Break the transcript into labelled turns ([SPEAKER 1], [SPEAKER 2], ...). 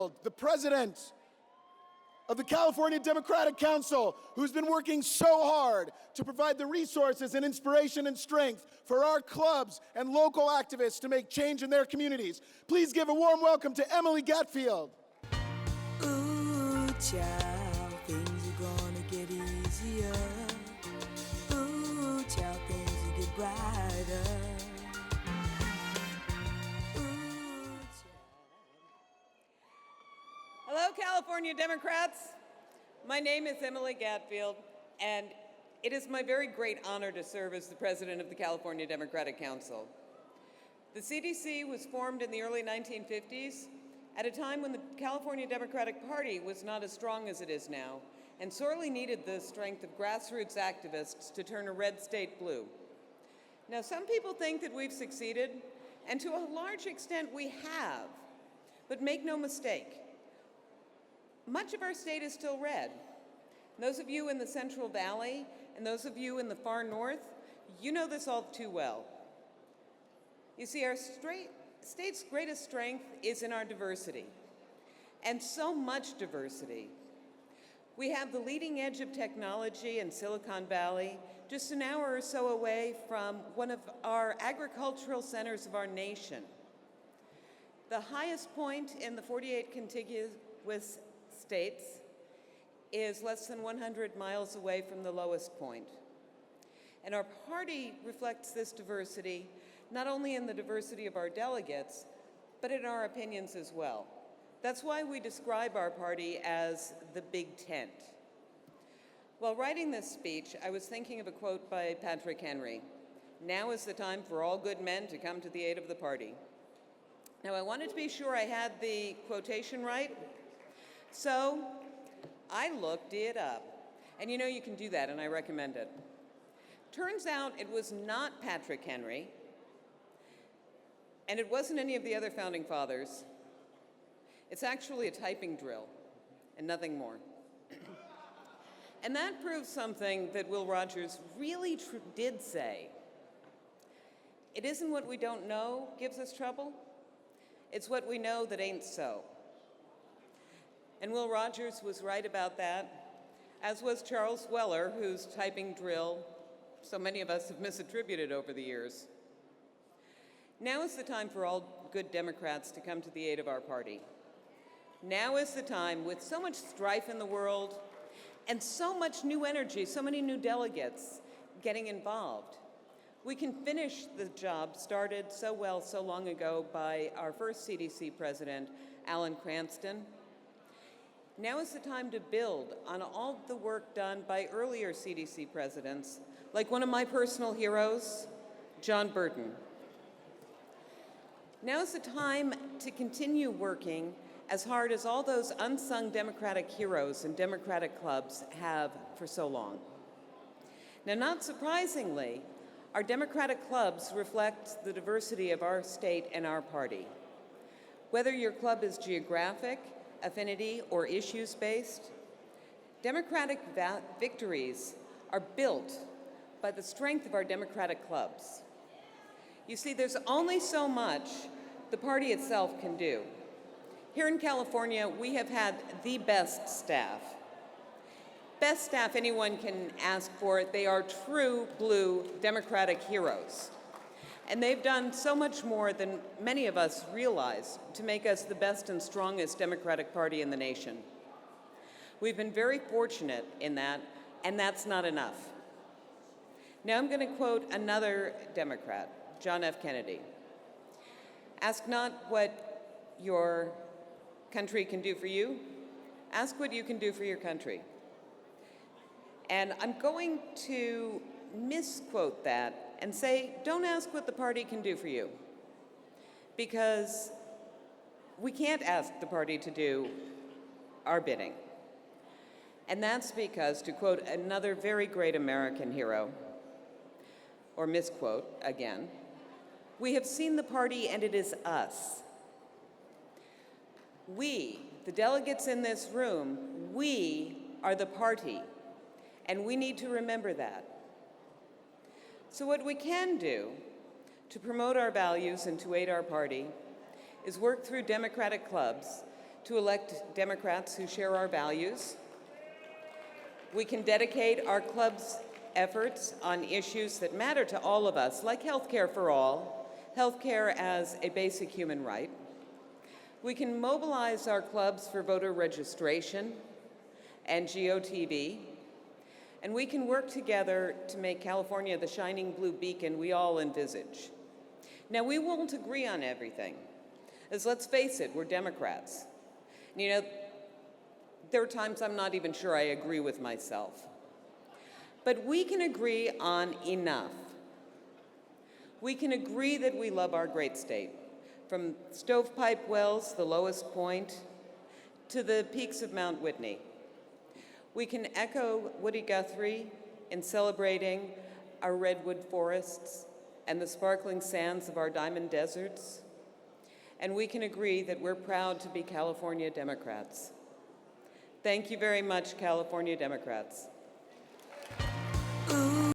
[SPEAKER 1] the president of the California Democratic Council, who's been working so hard to provide the resources and inspiration and strength for our clubs and local activists to make change in their communities. Please give a warm welcome to Emilie Gatfield.
[SPEAKER 2] Ooh, child, things are gonna get easier. Ooh, child, things will get brighter.
[SPEAKER 3] Hello, California Democrats. My name is Emilie Gatfield, and it is my very great honor to serve as the president of the California Democratic Council. The CDC was formed in the early 1950s at a time when the California Democratic Party was not as strong as it is now and sorely needed the strength of grassroots activists to turn a red state blue. Now, some people think that we've succeeded, and to a large extent we have, but make no mistake, much of our state is still red. Those of you in the Central Valley and those of you in the far north, you know this all too well. You see, our state's greatest strength is in our diversity, and so much diversity. We have the leading edge of technology in Silicon Valley, just an hour or so away from one of our agricultural centers of our nation. The highest point in the 48 contiguous states is less than 100 miles away from the lowest point. And our party reflects this diversity not only in the diversity of our delegates, but in our opinions as well. That's why we describe our party as the Big Tent. While writing this speech, I was thinking of a quote by Patrick Henry: "Now is the time for all good men to come to the aid of the party." Now, I wanted to be sure I had the quotation right, so I looked it up. And you know you can do that, and I recommend it. Turns out it was not Patrick Henry, and it wasn't any of the other founding fathers. It's actually a typing drill, and nothing more. And that proves something that Will Rogers really did say. It isn't what we don't know gives us trouble, it's what we know that ain't so. And Will Rogers was right about that, as was Charles Weller, whose typing drill so many of us have misattributed over the years. Now is the time for all good Democrats to come to the aid of our party. Now is the time, with so much strife in the world and so much new energy, so many new delegates getting involved, we can finish the job started so well so long ago by our first CDC president, Alan Cranston. Now is the time to build on all the work done by earlier CDC presidents, like one of my personal heroes, John Burton. Now is the time to continue working as hard as all those unsung Democratic heroes and Democratic clubs have for so long. Now, not surprisingly, our Democratic clubs reflect the diversity of our state and our party. Whether your club is geographic, affinity, or issues-based, Democratic victories are built by the strength of our Democratic clubs. You see, there's only so much the party itself can do. Here in California, we have had the best staff anyone can ask for. They are true blue Democratic heroes. And they've done so much more than many of us realize to make us the best and strongest Democratic Party in the nation. We've been very fortunate in that, and that's not enough. Now I'm going to quote another Democrat, John F. Kennedy. "Ask not what your country can do for you, ask what you can do for your country." And I'm going to misquote that and say, don't ask what the party can do for you, because we can't ask the party to do our bidding. And that's because, to quote another very great American hero, or misquote again, "We have seen the party and it is us." We, the delegates in this room, we are the party, and we need to remember that. So what we can do to promote our values and to aid our party is work through Democratic clubs to elect Democrats who share our values. We can dedicate our club's efforts on issues that matter to all of us, like health care for all, health care as a basic human right. We can mobilize our clubs for voter registration and GOTV, and we can work together to make California the shining blue beacon we all envisage. Now, we won't agree on everything, as let's face it, we're Democrats. And, you know, there are times I'm not even sure I agree with myself. But we can agree on enough. We can agree that we love our great state, from Stovepipe Wells, the lowest point, to the peaks of Mount Whitney. We can echo Woody Guthrie in celebrating our redwood forests and the sparkling sands of our diamond deserts. And we can agree that we're proud to be California Democrats. Thank you very much, California Democrats.